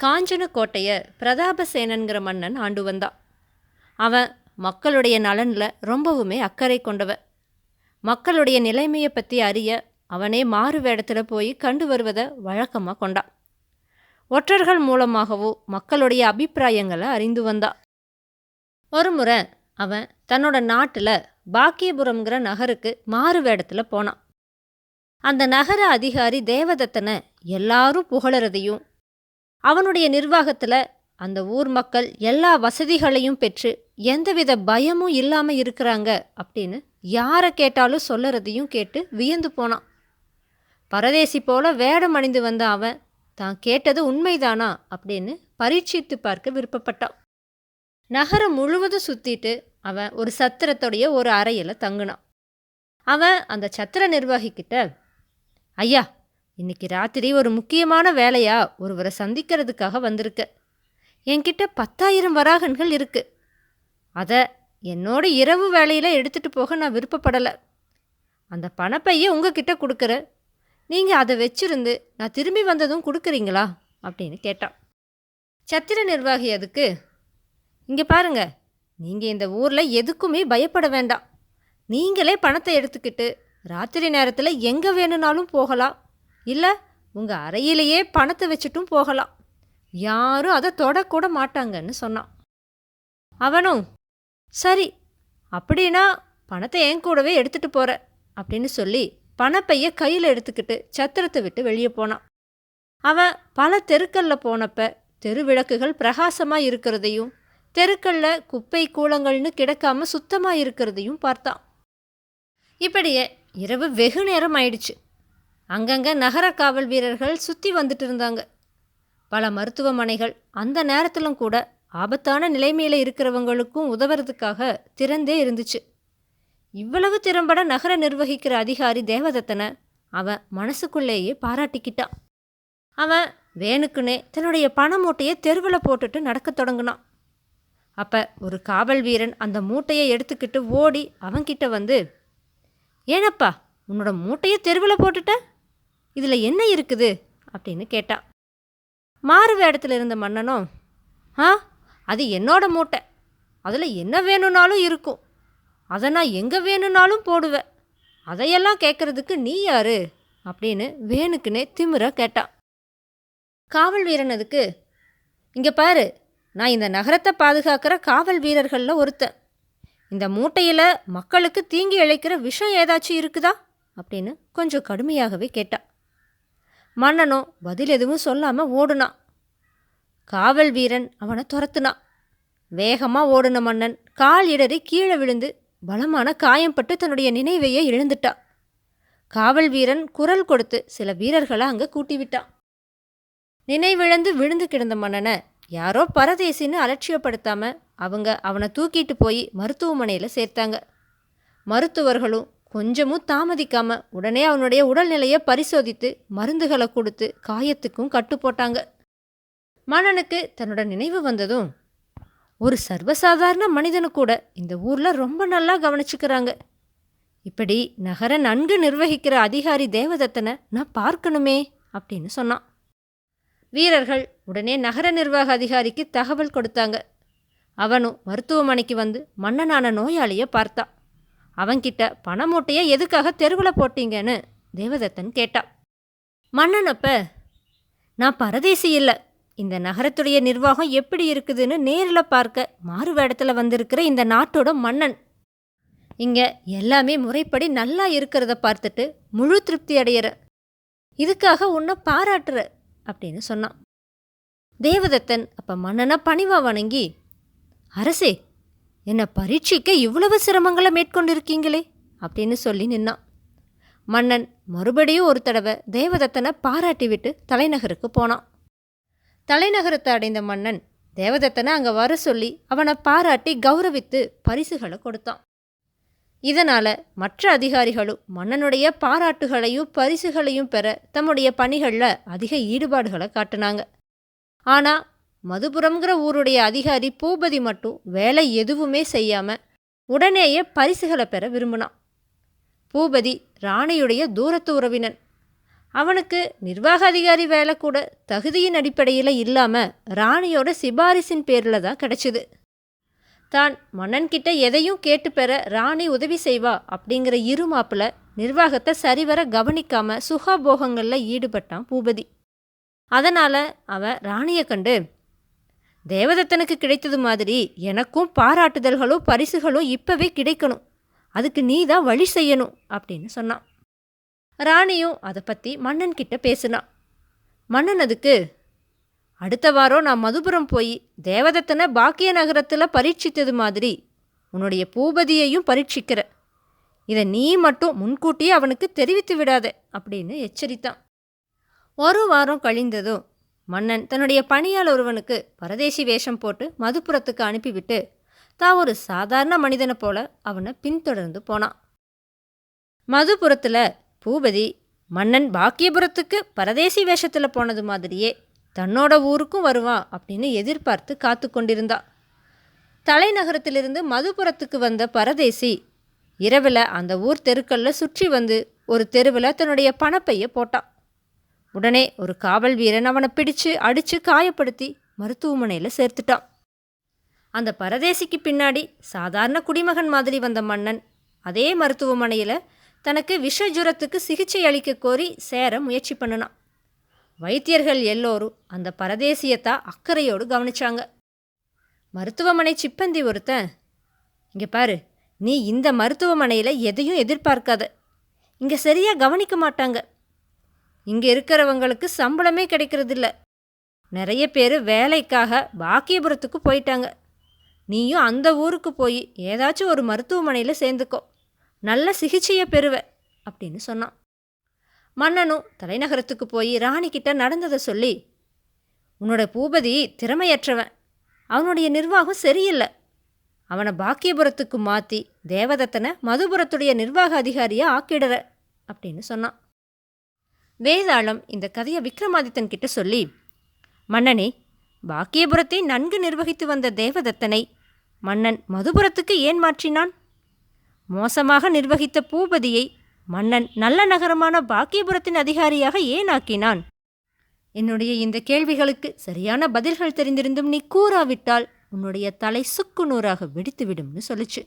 காஞ்சன கோட்டையை பிரதாபசேனன்கிற மன்னன் ஆண்டு வந்தான். அவன் மக்களுடைய நலனில் ரொம்பவுமே அக்கறை கொண்டவன். மக்களுடைய நிலைமையை பற்றி அறிய அவனே மாறு வேடத்தில் போய் கண்டு வருவதை வழக்கமாக கொண்டான். ஒற்றர்கள் மூலமாகவோ மக்களுடைய அபிப்பிராயங்களை அறிந்து வந்தான். ஒரு முறை அவன் தன்னோட நாட்டில் பாக்கியபுரம்ங்கிற நகருக்கு மாறு வேடத்தில் போனான். அந்த நகர அதிகாரி தேவதத்தனை எல்லாரும் புகழறதையும் அவனுடைய நிர்வாகத்தில் அந்த ஊர் மக்கள் எல்லா வசதிகளையும் பெற்று எந்தவித பயமும் இல்லாமல் இருக்கிறாங்க அப்படின்னு யாரை கேட்டாலும் சொல்லறதையும் கேட்டு வியந்து போனான். பரதேசி போல வேடம் அணிந்து வந்த அவன் தான் கேட்டது உண்மைதானா அப்படின்னு பரீட்சித்து பார்க்க விருப்பப்பட்டான். நகரம் முழுவதும் சுற்றிட்டு அவன் ஒரு சத்திரத்துடைய ஒரு அறையில் தங்கினான். அவன் அந்த சத்திர நிர்வாகிக்கிட்ட, ஐயா, இன்னைக்கு ராத்திரி ஒரு முக்கியமான வேலையா ஒருவரை சந்திக்கிறதுக்காக வந்திருக்க. என்கிட்ட 10,000 வராகன்கள் இருக்கு. அதை என்னோட இரவு வேலையில் எடுத்துகிட்டு போக நான் விருப்பப்படலை. அந்த பணப்பையை உங்ககிட்ட கொடுக்குற, நீங்கள் அதை வச்சிருந்து நான் திரும்பி வந்ததும் கொடுக்குறீங்களா அப்படின்னு கேட்டான். சத்திர நிர்வாகி அதுக்கு, இங்கே பாருங்க, நீங்கள் இந்த ஊரில் எதுக்குமே பயப்பட வேண்டாம். நீங்களே பணத்தை எடுத்துக்கிட்டு ராத்திரி நேரத்தில் எங்கே வேணும்னாலும் போகலாம், இல்லை உங்கள் அறையிலேயே பணத்தை வச்சுட்டும் போகலாம். யாரும் அதை தொடக்கூட மாட்டாங்கன்னு சொன்னான். அவனும், சரி, அப்படின்னா பணத்தை என் கூடவே எடுத்துகிட்டு போகிற அப்படின்னு சொல்லி பணப்பையை கையில் எடுத்துக்கிட்டு சத்திரத்தை விட்டு வெளியே போனான். அவன் பல தெருக்களில் போனப்ப தெரு விளக்குகள் பிரகாசமாக இருக்கிறதையும் தெருக்களில் குப்பை கூலங்கள்னு கிடக்காம சுத்தமாக இருக்கிறதையும் பார்த்தான். இப்படியே இரவு வெகு நேரம் ஆயிடுச்சு. அங்கங்கே நகர காவல் வீரர்கள் சுற்றி வந்துட்டு இருந்தாங்க. பல மருத்துவமனைகள் அந்த நேரத்திலும் கூட ஆபத்தான நிலைமையில் இருக்கிறவங்களுக்கும் உதவுறதுக்காக திறந்தே இருந்துச்சு. இவ்வளவு திறம்பட நகர நிர்வகிக்கிற அதிகாரி தேவதத்தனை அவன் மனசுக்குள்ளேயே பாராட்டிக்கிட்டான். அவன் வேணுக்குன்னே தன்னுடைய பண மூட்டையை தெருவில் போட்டுட்டு நடக்க தொடங்கினான். அப்போ ஒரு காவல் வீரன் அந்த மூட்டையை எடுத்துக்கிட்டு ஓடி அவன்கிட்ட வந்து, ஏனப்பா, உன்னோட மூட்டையை தெருவில் போட்டுட்ட, இதில் என்ன இருக்குது அப்படின்னு கேட்டான். மாறு வேடத்தில் இருந்த மன்னனும், அது என்னோட மூட்டை, அதில் என்ன வேணும்னாலும் இருக்கும், அதை நான் எங்கே வேணும்னாலும் போடுவேன், அதையெல்லாம் கேட்குறதுக்கு நீ யாரு அப்படின்னு வேணுக்குன்னே திமிர கேட்டான். காவல் வீரன் அதுக்கு, இங்கே பாரு, நான் இந்த நகரத்தை பாதுகாக்கிற காவல் வீரர்களில் ஒருத்தன். இந்த மூட்டையில் மக்களுக்கு தீங்கி இழைக்கிற விஷம் ஏதாச்சும் இருக்குதா அப்படின்னு கொஞ்சம் கடுமையாகவே கேட்டான். மன்னனும் பதில் எதுவும் சொல்லாமல் ஓடுனான். காவல் வீரன் அவனை துரத்துனான். வேகமாக ஓடுன மன்னன் கால் இடறி கீழே விழுந்து பலமான காயம்பட்டு தன்னுடைய நினைவையே இழந்துட்டான். காவல் வீரன் குரல் கொடுத்து சில வீரர்களை அங்கே கூட்டி விட்டான். நினைவிழந்து விழுந்து கிடந்த மன்னனை யாரோ பரதேசின்னு அலட்சியப்படுத்தாமல் அவங்க அவனை தூக்கிட்டு போய் மருத்துவமனையில் சேர்த்தாங்க. மருத்துவர்களும் கொஞ்சமும் தாமதிக்காமல் உடனே அவனுடைய உடல்நிலையை பரிசோதித்து மருந்துகளை கொடுத்து காயத்துக்கும் கட்டு போட்டாங்க. மன்னனுக்கு தன்னோட நினைவு வந்ததும், ஒரு சர்வசாதாரண மனிதனு கூட இந்த ஊரில் ரொம்ப நல்லா கவனிச்சுக்கிறாங்க. இப்படி நகரை நன்கு நிர்வகிக்கிற அதிகாரி தேவதத்தனை நான் பார்க்கணுமே அப்படின்னு சொன்னான். வீரர்கள் உடனே நகர நிர்வாக அதிகாரிக்கு தகவல் கொடுத்தாங்க. அவனும் மருத்துவமனைக்கு வந்து மன்னனான நோயாளியை பார்த்தான். அவன்கிட்ட பண மூட்டையை எதுக்காக தெருவில் போட்டீங்கன்னு தேவதத்தன் கேட்டான். மன்னன் அப்ப, நான் பரதேசி இல்லை, இந்த நகரத்துடைய நிர்வாகம் எப்படி இருக்குதுன்னு நேரில் பார்க்க மாறு வேடத்தில் வந்திருக்கிற இந்த நாட்டோட மன்னன். இங்கே எல்லாமே முறைப்படி நல்லா இருக்கிறத பார்த்துட்டு முழு திருப்தி அடையிற, இதுக்காக உன்னை பாராட்டுற அப்படின்னு சொன்னான். தேவதத்தன் அப்போ மன்னனை பணிவாக வணங்கி, அரசே, என்னை பரீட்சிக்க இவ்வளவு சிரமங்களை மேற்கொண்டிருக்கீங்களே அப்படின்னு சொல்லி நின்னான். மன்னன் மறுபடியும் ஒரு தடவை தேவதத்தனை பாராட்டி விட்டு தலைநகருக்கு போனான். தலைநகரத்தை அடைந்த மன்னன் தேவதத்தனை அங்கே வர சொல்லி அவனை பாராட்டி கௌரவித்து பரிசுகளை கொடுத்தான். இதனால் மற்ற அதிகாரிகளும் மன்னனுடைய பாராட்டுகளையும் பரிசுகளையும் பெற தம்முடைய பணிகளில் அதிக ஈடுபாடுகளை காட்டினாங்க. ஆனால் மதுபுரம்ங்கிற ஊருடைய அதிகாரி பூபதி மட்டும் வேலை எதுவுமே செய்யாமல் உடனேயே பரிசுகளை பெற விரும்பினான். பூபதி ராணியுடைய தூரத்து உறவினன். அவனுக்கு நிர்வாக அதிகாரி வேலை கூட தகுதியின் அடிப்படையில் இல்லாமல் ராணியோட சிபாரிசின் பேரில் தான் கிடச்சிது. தான் மன்னன்கிட்ட எதையும் கேட்டு பெற ராணி உதவி செய்வா அப்படிங்கிற இருமாப்பில் நிர்வாகத்தை சரிவர கவனிக்காம சுகபோகங்களில் ஈடுபட்டான் பூபதி. அதனால் அவன் ராணியை கண்டு, தேவதத்தனுக்கு கிடைத்தது மாதிரி எனக்கும் பாராட்டுதல்களும் பரிசுகளும் இப்போவே கிடைக்கணும், அதுக்கு நீ தான் வழி செய்யணும் அப்படின்னு சொன்னான். ராணியும் அதை பற்றி மன்னன்கிட்ட பேசினான். மன்னன் அதுக்கு, அடுத்த வாரம் நான் மதுபுரம் போய் தேவதத்தனை பாக்கிய நகரத்தில் பரீட்சித்தது மாதிரி உன்னுடைய பூபதியையும் பரீட்சிக்கிற, இதை நீ மட்டும் முன்கூட்டியே அவனுக்கு தெரிவித்து விடாத அப்படின்னு எச்சரித்தான். ஒரு வாரம் கழிந்ததும் மன்னன் தன்னுடைய பணியாளர் ஒருவனுக்கு பரதேசி வேஷம் போட்டு மதுபுரத்துக்கு அனுப்பிவிட்டு தான் ஒரு சாதாரண மனிதனை போல அவனை பின்தொடர்ந்து போனான். மதுபுரத்தில் பூபதி மன்னன் பாக்கியபுரத்துக்கு பரதேசி வேஷத்தில் போனது மாதிரியே தன்னோட ஊருக்கும் வருவான் அப்படின்னு எதிர்பார்த்து காத்து கொண்டிருந்தா. தலைநகரத்திலிருந்து மதுபுரத்துக்கு வந்த பரதேசி இரவில் அந்த ஊர் தெருக்களில் சுற்றி வந்து ஒரு தெருவில் தன்னுடைய பணப்பையை போட்டான். உடனே ஒரு காவல் வீரன் அவனை பிடிச்சு அடித்து காயப்படுத்தி மருத்துவமனையில் சேர்த்துட்டான். அந்த பரதேசிக்கு பின்னாடி சாதாரண குடிமகன் மாதிரி வந்த மன்னன் அதே மருத்துவமனையில் தனக்கு விஷஜுரத்துக்கு சிகிச்சை அளிக்க கோரி சேர முயற்சி பண்ணினான். வைத்தியர்கள் எல்லோரும் அந்த பரதேசியத்தான் அக்கறையோடு கவனிச்சாங்க. மருத்துவமனை சிப்பந்தி ஒருத்தன், இங்கே பாரு, நீ இந்த மருத்துவமனையில் எதையும் எதிர்பார்க்காத, இங்கே சரியாக கவனிக்க மாட்டாங்க, இங்கே இருக்கிறவங்களுக்கு சம்பளமே கிடைக்கிறதில்ல, நிறைய பேர் வேலைக்காக பாக்கியபுரத்துக்கு போயிட்டாங்க, நீயும் அந்த ஊருக்கு போய் ஏதாச்சும் ஒரு மருத்துவமனையில் சேர்ந்துக்கோ, நல்ல சிகிச்சையை பெறுவ அப்படின்னு சொன்னான். மன்னனும் தலைநகரத்துக்கு போய் ராணிக்கிட்ட நடந்ததை சொல்லி, உன்னோட பூபதி திறமையற்றவன், அவனுடைய நிர்வாகம் சரியில்லை, அவனை பாக்கியபுரத்துக்கு மாற்றி தேவதத்தனை மதுபுரத்துடைய நிர்வாக அதிகாரியாக ஆக்கிடுற அப்படின்னு சொன்னான். வேதாளம் இந்த கதையை விக்ரமாதித்தன் கிட்ட சொல்லி, மன்னனே, பாக்கியபுரத்தை நன்கு நிர்வகித்து வந்த தேவதத்தனை மன்னன் மதுபுரத்துக்கு ஏன் மாற்றினான்? மோசமாக நிர்வகித்த பூபதியை மன்னன் நல்ல நகரமான பாக்கியபுரத்தின் அதிகாரியாக ஏன் ஆக்கினான்? என்னுடைய இந்த கேள்விகளுக்கு சரியான பதில்கள் தெரிந்திருந்தும் நீ கூறாவிட்டால் உன்னுடைய தலை சுக்கு நூறாக வெடித்துவிடும்னு சொல்லிச்சு.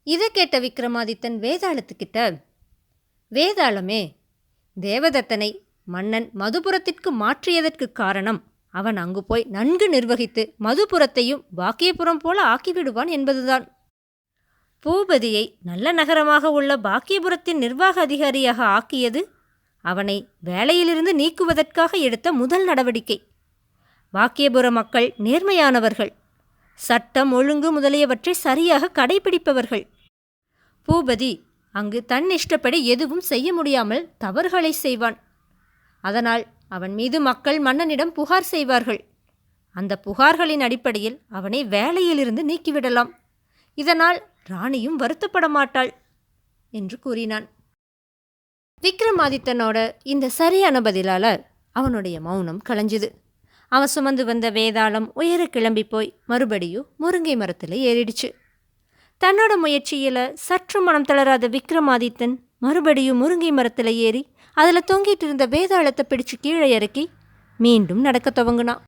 இதை கேட்ட விக்ரமாதித்தன் வேதாளத்துக்கிட்ட, வேதாளமே, தேவதத்தனை மன்னன் மதுபுரத்திற்கு மாற்றியதற்கு காரணம் அவன் அங்கு போய் நன்கு நிர்வகித்து மதுபுரத்தையும் பாக்கியபுரம் போல ஆக்கிவிடுவான் என்பதுதான். பூபதியை நல்ல நகரமாக உள்ள பாக்கியபுரத்தின் நிர்வாக அதிகாரியாக ஆக்கியது அவனை வேலையிலிருந்து நீக்குவதற்காக எடுத்த முதல் நடவடிக்கை. பாக்கியபுர மக்கள் நேர்மையானவர்கள், சட்டம் ஒழுங்கு முதலியவற்றை சரியாக கடைபிடிப்பவர்கள். பூபதி அங்கு தன் இஷ்டப்படி எதுவும் செய்ய முடியாமல் தவறுகளை செய்வான். அதனால் அவன் மீது மக்கள் மன்னனிடம் புகார் செய்வார்கள். அந்த புகார்களின் அடிப்படையில் அவனை வேலையிலிருந்து நீக்கிவிடலாம். இதனால் ராணியும் வருத்தப்பட மாட்டாள் என்று கூறினான். விக்ரமாதித்தனோட இந்த சரியான பதிலால் அவனுடைய மௌனம் கலைஞ்சுது. அவன் சுமந்து வந்த வேதாளம் உயர கிளம்பி போய் மறுபடியும் முருங்கை மரத்தில் ஏறிடுச்சு. தன்னோட முயற்சியில் சற்று மனம் தளராத விக்ரமாதித்தன் மறுபடியும் முருங்கை மரத்தில் ஏறி அதில் தொங்கிட்டு இருந்த வேதாளத்தை பிடிச்சு கீழே இறக்கி மீண்டும் நடக்க துவங்கினான்.